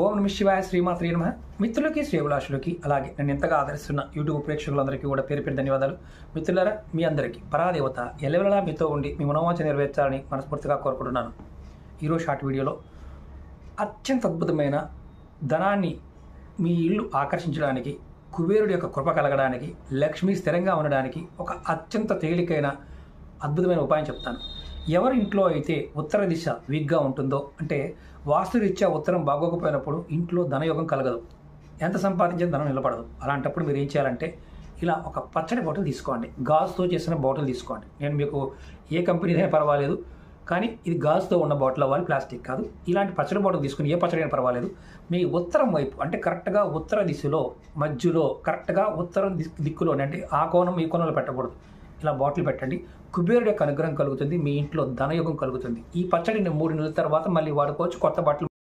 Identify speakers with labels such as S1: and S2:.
S1: ఓం నమః శివాయ శ్రీమాత్రే నమః. మిత్రులకి శ్రేభిలాషులకి అలాగే నన్ను ఎంతగా ఆదరిస్తున్న యూట్యూబ్ ప్రేక్షకులందరికీ కూడా పేరు పేరు ధన్యవాదాలు. మిత్రులారా, మీ అందరికీ పరాదేవత ఎల్లవెల్లలా మీతో ఉండి మీ మనోవాంఛ నెరవేర్చాలని మనస్ఫూర్తిగా కోరుకుంటున్నాను. ఈరోజు షార్ట్ వీడియోలో అత్యంత అద్భుతమైన ధనాన్ని మీ ఇల్లు ఆకర్షించడానికి, కుబేరుడి యొక్క కృప కలగడానికి, లక్ష్మి స్థిరంగా ఉండడానికి ఒక అత్యంత తేలికైన అద్భుతమైన ఉపాయం చెప్తాను. ఎవరి ఇంట్లో అయితే ఉత్తర దిశ వీక్గా ఉంటుందో, అంటే వాస్తురీత్యా ఉత్తరం బాగోకపోయినప్పుడు ఇంట్లో ధనయోగం కలగదు, ఎంత సంపాదించిన ధనం నిలబడదు. అలాంటప్పుడు మీరు ఏం చేయాలంటే ఇలా ఒక పచ్చడి బాటిల్ తీసుకోండి, గాజుతో చేసిన బాటిల్ తీసుకోండి. నేను మీకు ఏ కంపెనీదైనా పర్వాలేదు, కానీ ఇది గాజుతో ఉన్న బాటిల్ అవ్వాలి, ప్లాస్టిక్ కాదు. ఇలాంటి పచ్చడి బాటిల్ తీసుకుని ఏ పచ్చడి అయినా పర్వాలేదు. మీ ఉత్తరం వైపు, అంటే కరెక్ట్గా ఉత్తర దిశలో మధ్యలో కరెక్ట్గా ఉత్తరం దిక్కులోనే, అంటే ఆ కోణం ఈ కోణంలో పెట్టకూడదు. ఇలా బాటిల్ పెట్టండి. కుబేరుడి యొక్క అనుగ్రహం కలుగుతుంది, మీ ఇంట్లో ధనయోగం కలుగుతుంది. ఈ పచ్చడిని 3 నెలల తర్వాత మళ్ళీ వాడుకోవచ్చు. కొత్త బాటిల్